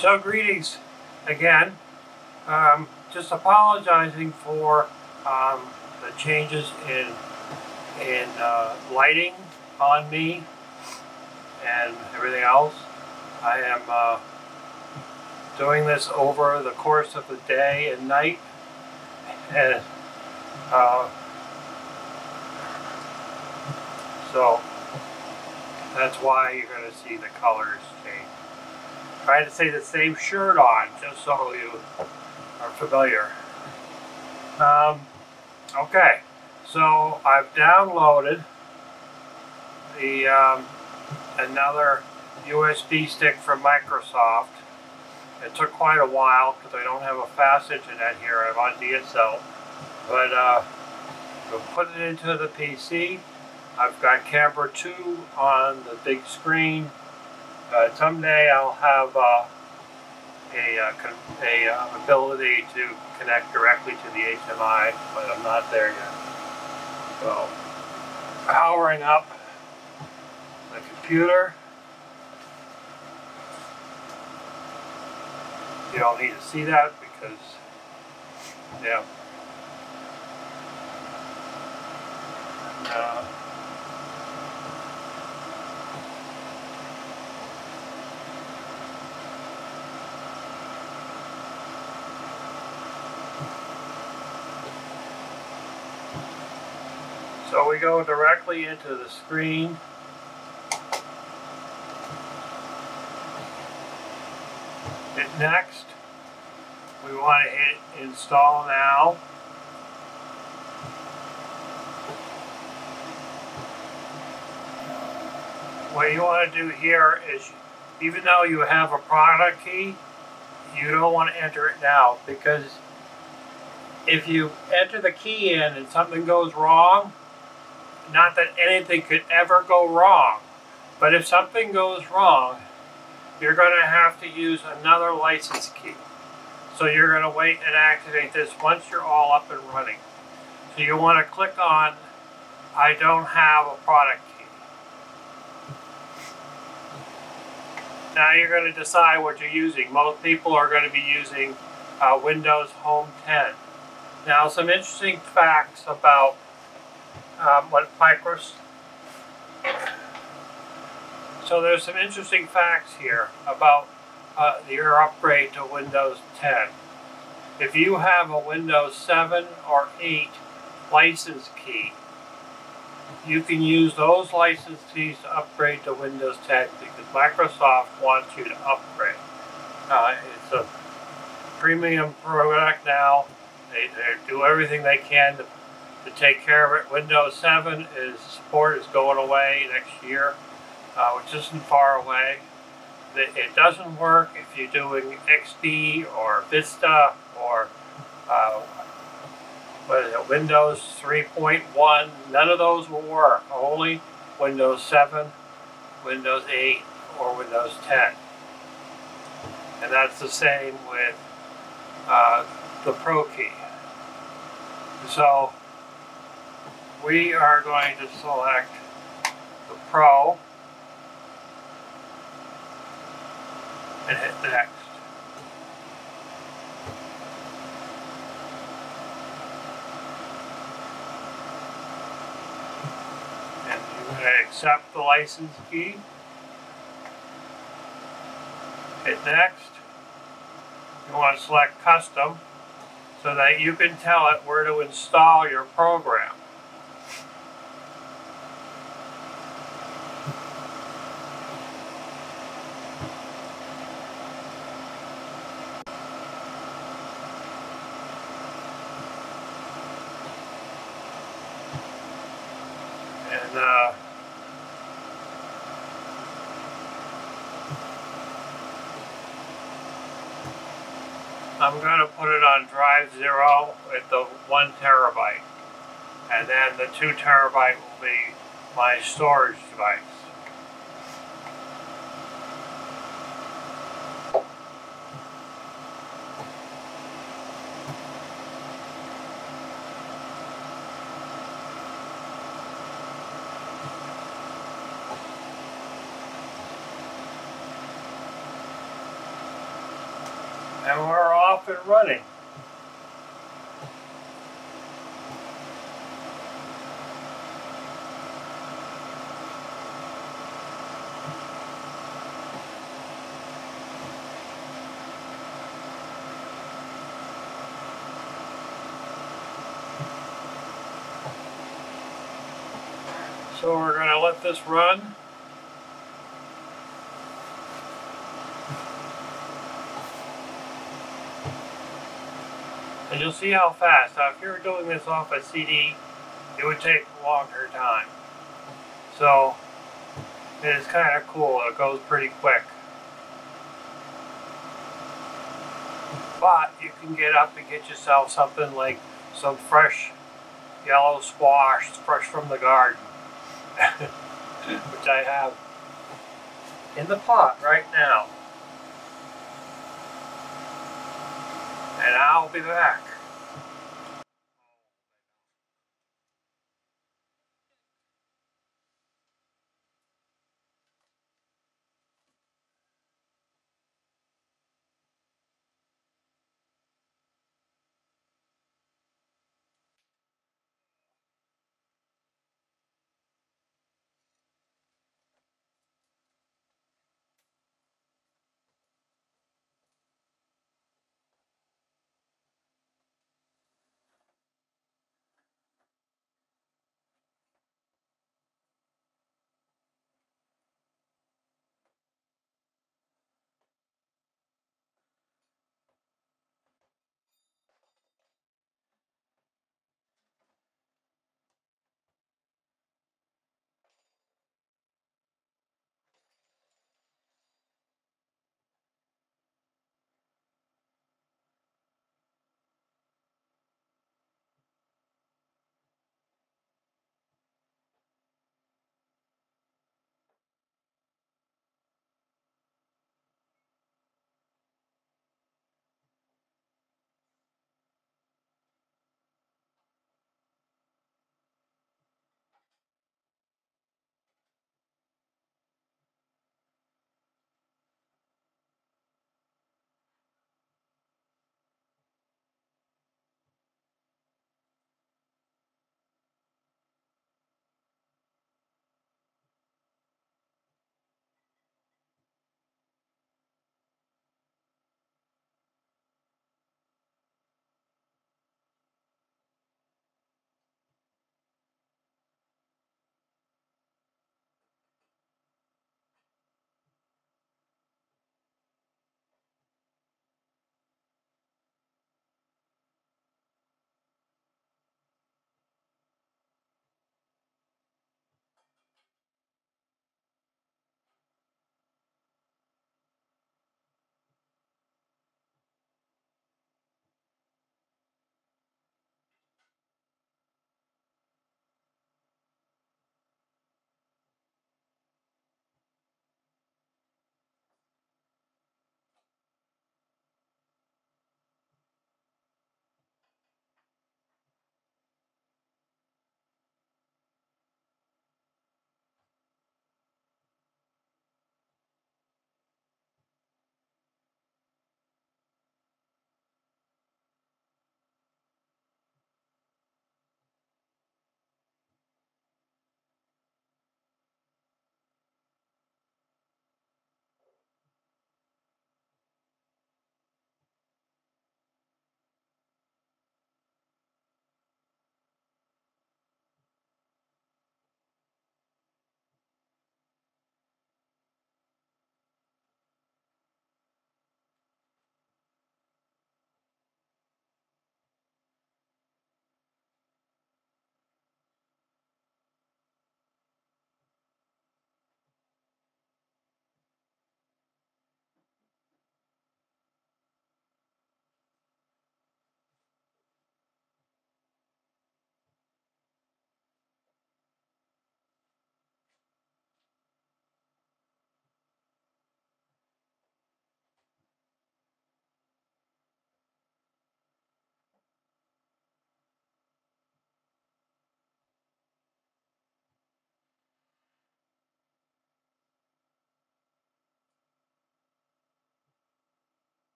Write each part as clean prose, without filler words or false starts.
So greetings again. Just apologizing for the changes in lighting on me and everything else. I am doing this over the course of the day and night, and so that's why you're going to see the colors change. Trying to say the same shirt on, just so you are familiar. Okay, so I've downloaded the another USB stick from Microsoft. It took quite a while because I don't have a fast internet here. I'm on DSL, but we'll put it into the PC. I've got camera 2 on the big screen. Someday I'll have a ability to connect directly to the HMI, but I'm not there yet. So, powering up the computer. You don't need to see that because, yeah. So we go directly into the screen. Hit next. We want to hit install now. What you want to do here is, even though you have a product key, you don't want to enter it now, because if you enter the key in and something goes wrong, not that anything could ever go wrong, but if something goes wrong, you're going to have to use another license key. So you're going to wait and activate this once you're all up and running. So you want to click on I don't have a product key. Now you're going to decide what you're using. Most people are going to be using Windows Home 10. Now, some interesting facts about what Microsoft. So there's some interesting facts here about your upgrade to Windows 10. If you have a Windows 7 or 8 license key, you can use those license keys to upgrade to Windows 10 because Microsoft wants you to upgrade. It's a premium product now. They do everything they can to take care of it. Windows 7 support is going away next year, which isn't far away. It doesn't work if you're doing XP or Vista or what is it, Windows 3.1. None of those will work. Only Windows 7, Windows 8, or Windows 10. And that's the same with the Pro key. So we are going to select the Pro and hit next. And you're going to accept the license key. Hit next. You want to select custom so that you can tell it where to install your program. And I'm going to put it on drive 0 with the 1 terabyte. And then the 2 terabyte will be my storage device. And we're off and running. So we're going to let this run. And you'll see how fast. Now if you were doing this off a CD, it would take a longer time. So it is kind of cool. It goes pretty quick. But you can get up and get yourself something like some fresh yellow squash, fresh from the garden. Which I have in the pot right now. And I'll be back.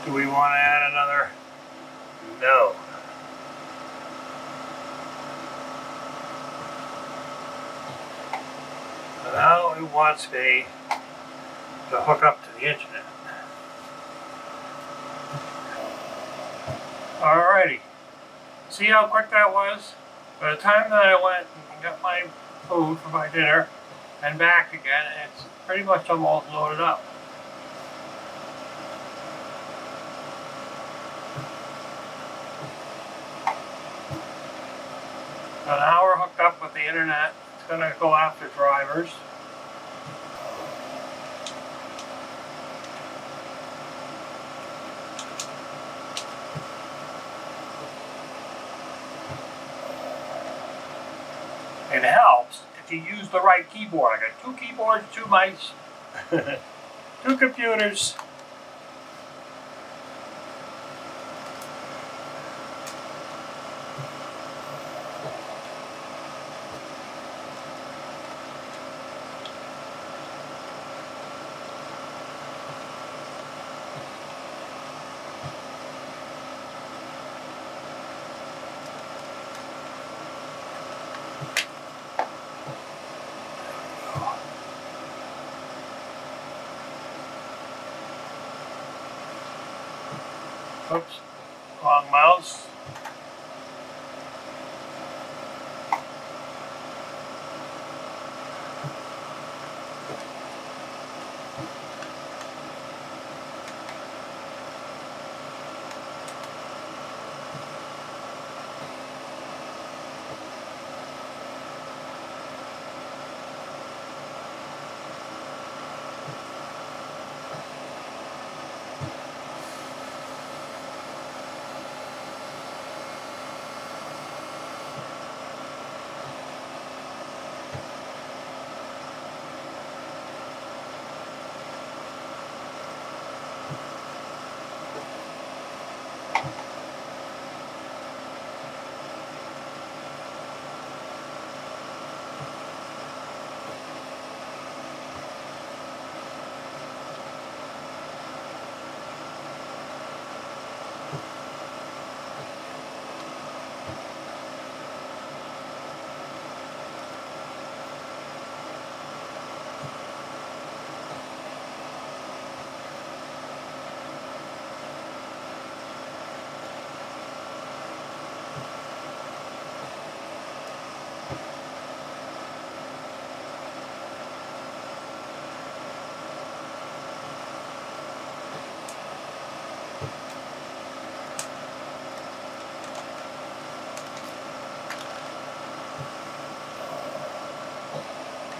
Do we want to add another? No. So now it wants me to hook up to the internet. Alrighty. See how quick that was? By the time that I went and got my food for my dinner and back again, it's pretty much almost loaded up. So now we're hooked up with the internet. It's going to go after drivers. It helps if you use the right keyboard. I got 2 keyboards, 2 mice, 2 computers. Oops, wrong mouse.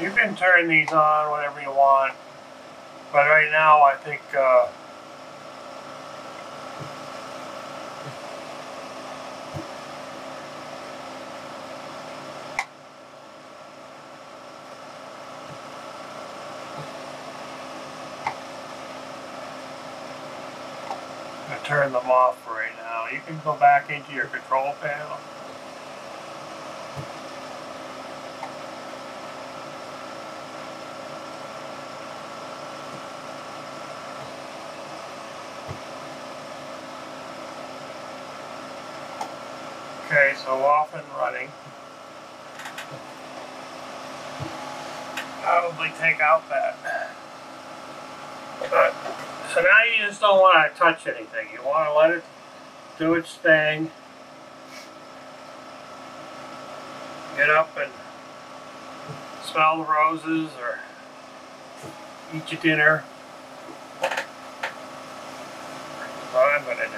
You can turn these on whenever you want, but right now I think I turn them off for right now. You can go back into your control panel. Okay, so off and running. Probably take out that. So now you just don't want to touch anything. You want to let it do its thing. Get up and smell the roses or eat your dinner. That's what I'm going to do.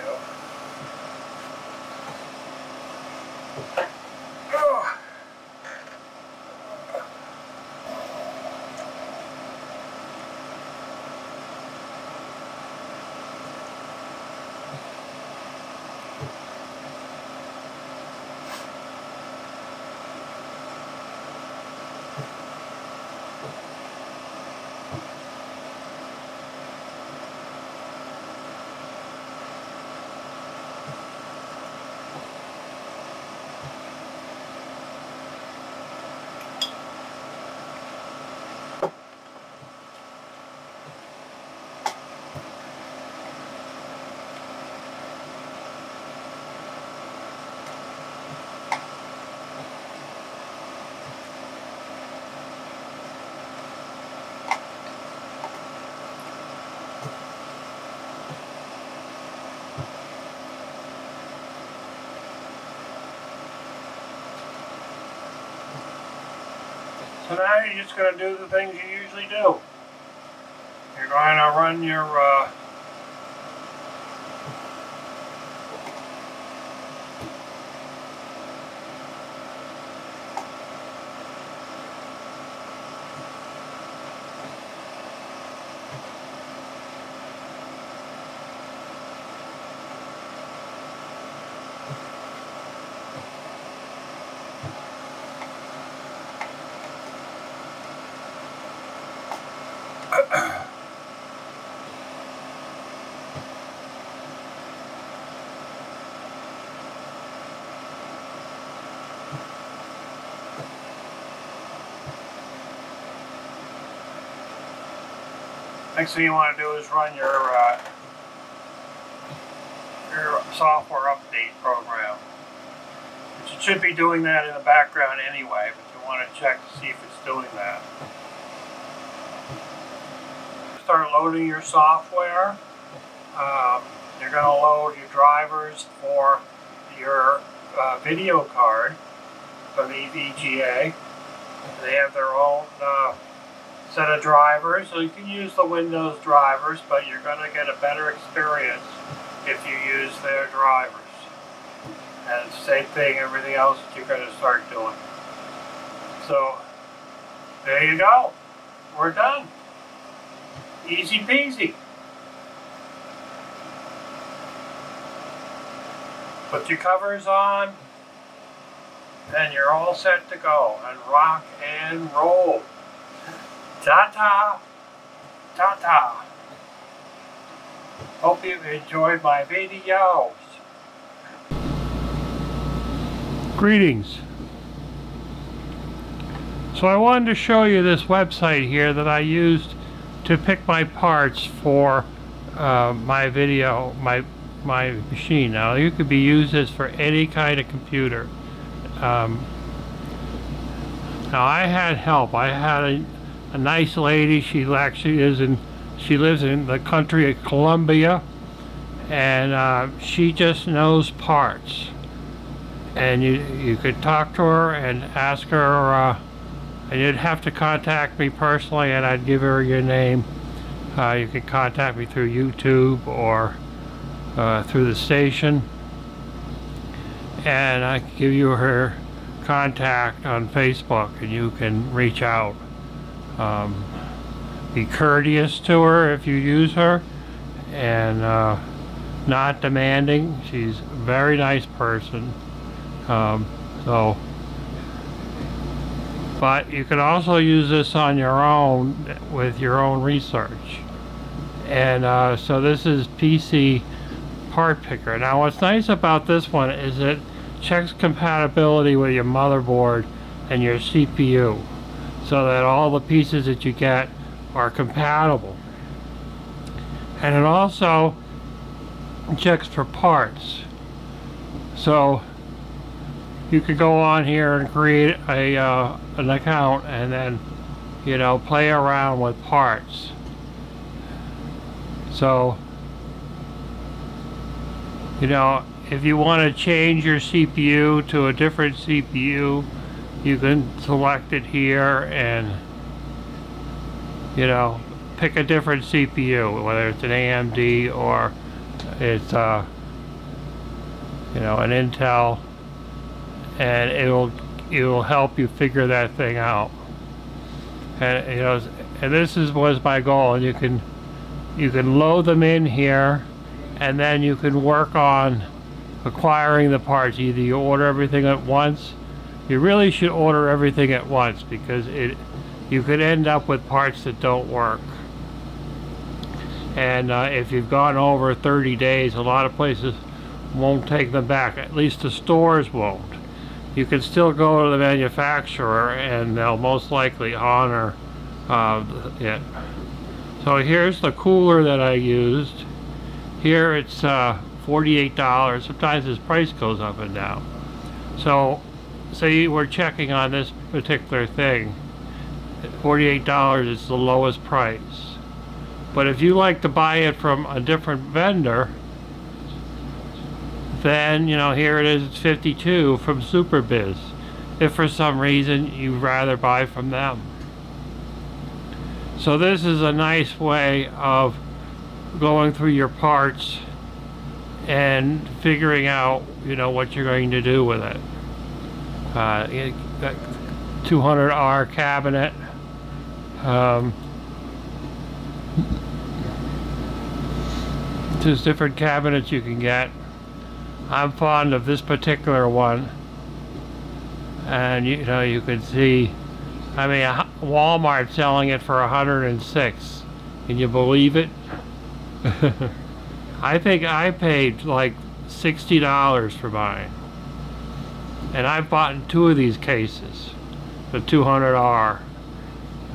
So now you're just going to do the things you usually do. You're going to run your next thing you want to do is run your software update program. Which it should be doing that in the background anyway, but you want to check to see if it's doing that. Start loading your software. You're going to load your drivers for your video card from EVGA. They have their own set of drivers, so you can use the Windows drivers, but you're going to get a better experience if you use their drivers. And same thing, everything else that you're going to start doing. So, there you go. We're done. Easy peasy. Put your covers on, and you're all set to go and rock and roll. Ta-ta! Ta-ta! Hope you've enjoyed my videos. Greetings. So I wanted to show you this website here that I used to pick my parts for my machine. Now you could be used this for any kind of computer. Now I had help. I had a nice lady. She lives in the country of Colombia, and she just knows parts. And you could talk to her and ask her, and you'd have to contact me personally, and I'd give her your name. You could contact me through YouTube or through the station, and I could give you her contact on Facebook, and you can reach out. Be courteous to her if you use her, and not demanding. She's a very nice person. But you can also use this on your own with your own research. And so this is PC Part Picker. Now what's nice about this one is it checks compatibility with your motherboard and your CPU, so that all the pieces that you get are compatible. And it also checks for parts. So you could go on here and create an account and then, you know, play around with parts. So, you know, if you want to change your CPU to a different CPU, you can select it here and, you know, pick a different CPU, whether it's an AMD or it's you know, an Intel, and it'll help you figure that thing out. And you know, and this was my goal. And you can load them in here, and then you can work on acquiring the parts. Either you order everything at once. You really should order everything at once, because you could end up with parts that don't work. And if you've gone over 30 days, a lot of places won't take them back. At least the stores won't. You can still go to the manufacturer and they'll most likely honor it. So here's the cooler that I used. Here it's $48. Sometimes this price goes up and down. So say we're checking on this particular thing. $48 is the lowest price. But if you like to buy it from a different vendor, then, you know, here it is, it's $52 from SuperBiz. if for some reason you'd rather buy from them. So this is a nice way of going through your parts and figuring out, you know, what you're going to do with it. You got 200R cabinet. There's different cabinets you can get. I'm fond of this particular one, and you know, you can see, I mean, Walmart selling it for $106. Can you believe it? I think I paid like $60 for mine, and I've bought 2 of these cases, the 200R.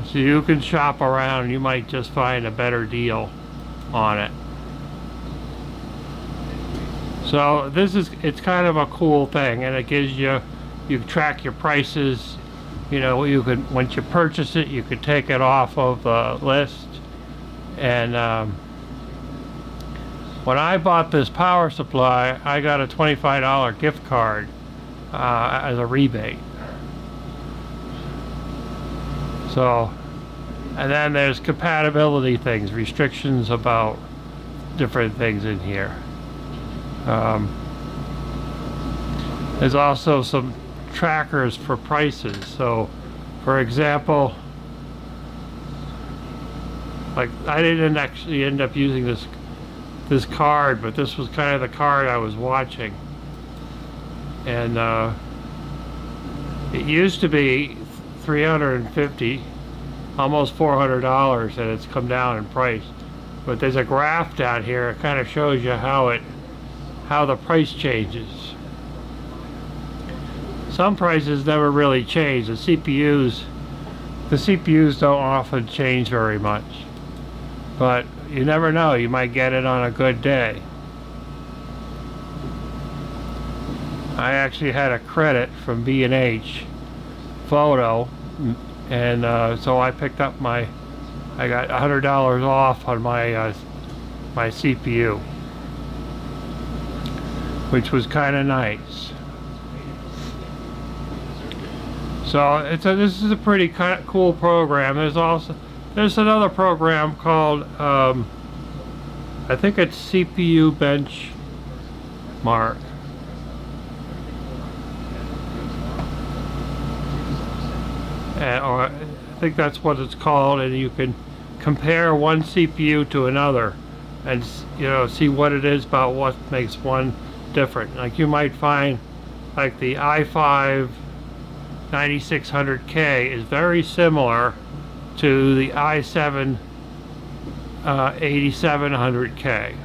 So you can shop around and you might just find a better deal on it. So it's kind of a cool thing, and it gives you track your prices. You know, you could, once you purchase it, you could take it off of the list. And when I bought this power supply, I got a $25 gift card as a rebate. So, and then there's compatibility things, restrictions about different things in here. There's also some trackers for prices. So, for example, like I didn't actually end up using this card, but this was kind of the card I was watching, and it used to be $350, almost $400, and it's come down in price. But there's a graph down here. It kind of shows you how the price changes. Some prices never really change. The CPUs don't often change very much, but you never know, you might get it on a good day. I actually had a credit from B&H Photo, and so I picked up I got $100 off on my my CPU, which was kind of nice. So this is a pretty kind of cool program. There's another program called I think it's CPU Benchmark. Or I think that's what it's called, and you can compare one CPU to another and, you know, see what it is about what makes one different. Like you might find like the i5 9600K is very similar to the i7 8700K.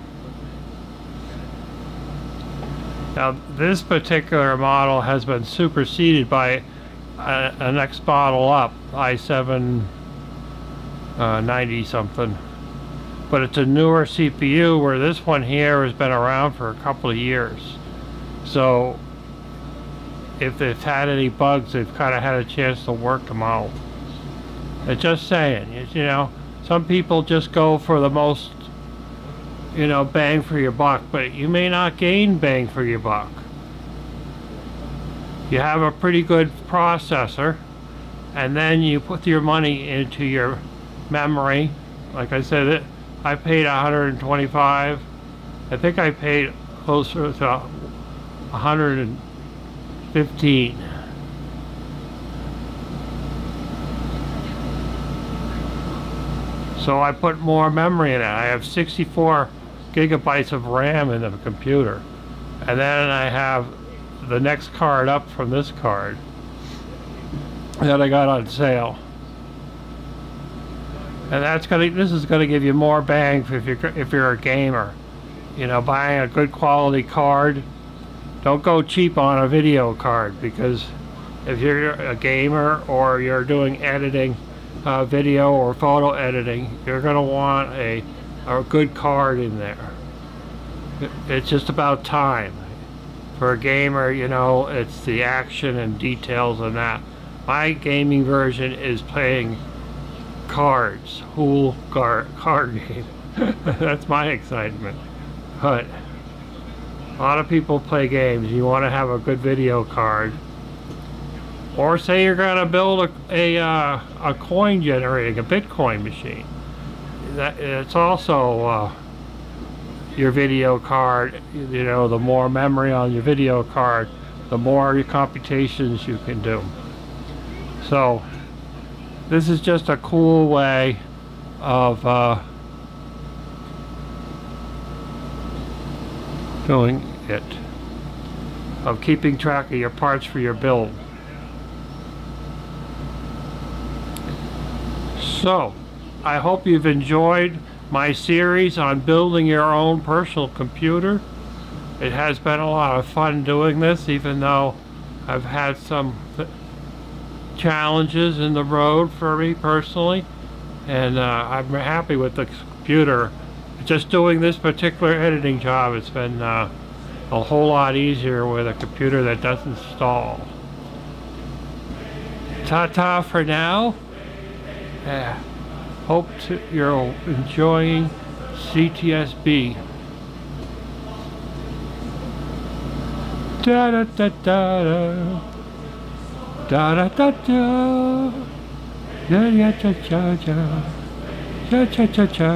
Now this particular model has been superseded by a next model up, i7 90 something, but it's a newer CPU, where this one here has been around for a couple of years. So if they've had any bugs, they've kind of had a chance to work them out. It's just saying, you know, some people just go for the most, you know, bang for your buck, but you may not gain bang for your buck. You have a pretty good processor, and then you put your money into your memory. Like I said, I paid $125. I think I paid closer to $115. So I put more memory in it. I have 64 gigabytes of RAM in the computer, and then I have the next card up from this card that I got on sale, and this is gonna give you more bang if you're a gamer. You know, buying a good quality card. Don't go cheap on a video card, because if you're a gamer or you're doing editing, video or photo editing, you're gonna want a good card in there. It's just about time. For a gamer, you know, it's the action and details and that. My gaming version is playing cards, whole card game. That's my excitement. But a lot of people play games. You want to have a good video card. Or say you're going to build a coin generating, a Bitcoin machine. It's also your video card. You know, the more memory on your video card, the more your computations you can do. So this is just a cool way of doing it, of keeping track of your parts for your build. So I hope you've enjoyed my series on building your own personal computer. It has been a lot of fun doing this, even though I've had some challenges in the road for me personally, and I'm happy with the computer. Just doing this particular editing job, it's been a whole lot easier with a computer that doesn't stall. Ta-ta for now. Hope you're enjoying CTSB. Da da da da da da da da da da cha cha cha cha cha cha cha.